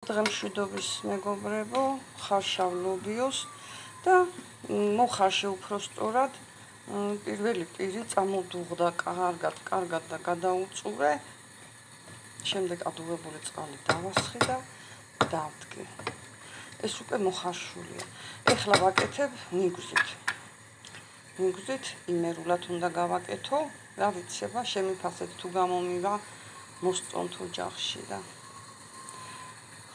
დღემშვიდობის მეგობრებო, ხარშავ ლობიოს და მოხარშე უფრო სწორად პირველი პირი წამოდუღდა კარგად და გადაუწურე. შემდეგ ადუღებული წყალი დავასხი და დავდგე. ეს უკვე მოხარშულია. ეხლა ვაკეთებ ნიგვზით. ნიგვზით იმერულად უნდა გავაკეთო, რა ვიცება, შემიფასეთ თუ გამომივა მოსწონთ ოჯახში და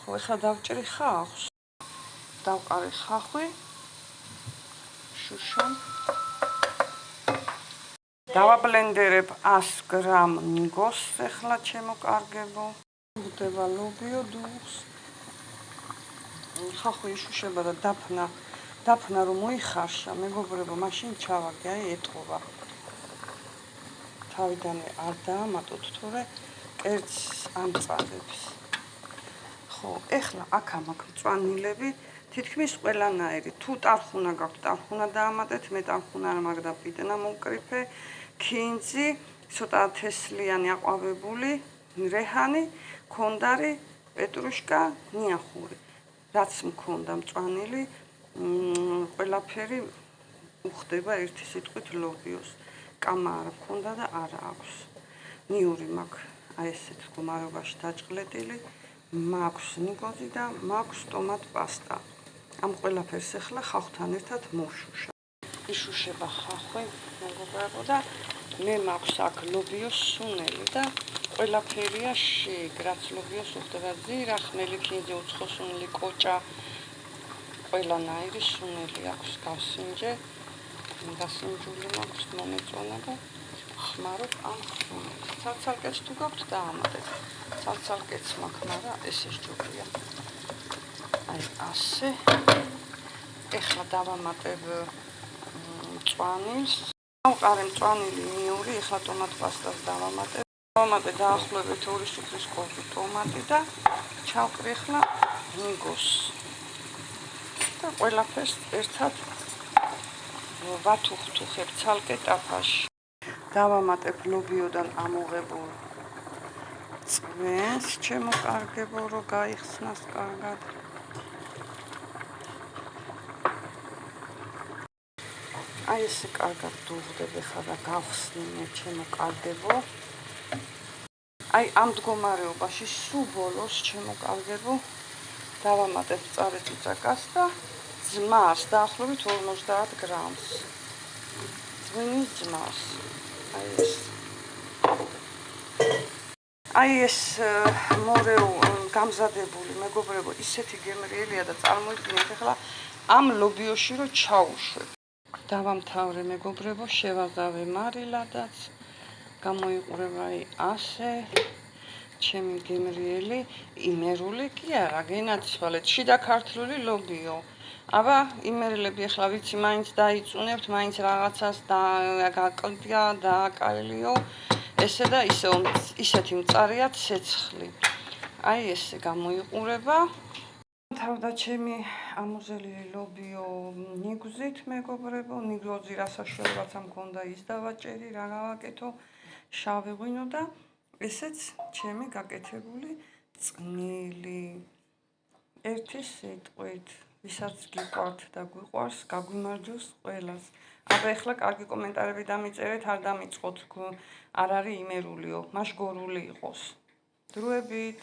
ხო, ეხლა დავჭრი ხახს. დავყარი ხახვი, შუშან. დავაბლენდერებ 100 გრამ ნიგოს, ეხლა ჩემო კარგებო. ვუდება ლობიო დუღს. ხახვი იშუშება და დაფნა რომ მოიხარშა, მეგობრებო, მაშინ ჩავაგე, აი ეტყობა. თავიდანვე არ დაამატოთ, თორე კერძს ამწადებს. ხო, ეხლა აქ ამაქვს მწვანილები, თითქმის ყველანაირი. თუ ტარხუნა გაქვთ, ტარხუნა დაამატეთ, მე ტარხუნა არ მაქვს და პიტნა მოვკრიფე, ქინძი, ცოტა თესლიანი აყვავებული, რეჰანი, ქონდარი, პეტრუშკა, ნიახური. რაც მქონდა მწვანილი, ყველაფერი უხდება ერთი სიტყვით ლობიოს. კამა არ მქონდა და არა აქვს. ნიური მაქვს აი ესეთ მდგომარეობაში დაჭყლეტილი, მაქვს ნიგოზი და მაქვს ტომატ პასტა. ამ ყველაფერს ახლა ხახვთან ერთად მოვშუშავ. იშუშება ხახვი, მეგობრებო, და მე მაქვს აქ ლობიოს სუნელი და ყველაფერია შიგ, რაც ლობიოს უხდება, ზირა, ხმელი, ქინძი, უცხო სუნელი, კოჭა, ყველანაირი სუნელი აქვს გავსინჯე. დასინჯული მაქვს მომეწონა და ხმარობ ამ სუნელს. ცალ-ცალკეც თუ გაქვთ დაამატეთ. ცალ-ცალკეც მაქვს, მაგრამ ესე ჯობია. აი ასე. ეხლა დავამატებ მწვანილს. დავყარე მწვანილი ნიური, ეხლა ტომატ პასტას დავამატებ. დავამატე დაახლოებით 2 სუფრის კოვზი ტომატი და ჩავყრი ახლა ნიგოს. და ყველაფერს ერთად ვათუხთუხებ ცალკე ტაფაში. დავამატებ ლობიოდან ამოღებულ წვენს, ჩემო კარგებო, რომ გაიხსნას კარგად. აი ესე კარგად დუღდებ, ეხლა და გავხსნინე, ჩემო კარგებო. აი ამ მდგომარეობაში სულ ბოლოს, ჩემო კარგებო, დავამატებ მწარე წიწაკას და ძმას, დაახლოებით 50 გრამს. ძვინის ძმას. აი ეს მორევ გამზადებული, მეგობრებო, ისეთი გემრიელია და წარმოიდგინეთ ახლა ამ ლობიოში რომ ჩაუშვებ. დავამთავრე, მეგობრებო, შევაზავე მარილადაც. გამოიყურება აი ასე. ჩემი გემრიელი, იმერული კი არა, გენაცვალეთ, შიდა ქართლული ლობიო. აბა, იმერლები ახლა ვიცი, მაინც დაიწუნებთ, მაინც რაღაცას გაკლდია, დააკალიო. ესე და ისეთი მწარეა ცეცხლი. აი ესე გამოიყურება. თავდა ჩემი ამოზელილი ლობიო ნიგვზით, მეგობრებო, ნიგოზი რა საშუალებაც მქონდა ის დავაჭერი, რა გავაკეთო, შავი ღვინო და ესეც ჩემი გაკეთებული წნილი. ერთი სიტყვით, ვისაც გიყვართ და გვიყვარს, გაგვიმარჯოს ყველას. აბა ეხლა კარგი კომენტარები დამიწერეთ, არ დამიწყოთ, არ არის იმერულიო, მაშგორული იყოს. დროებით.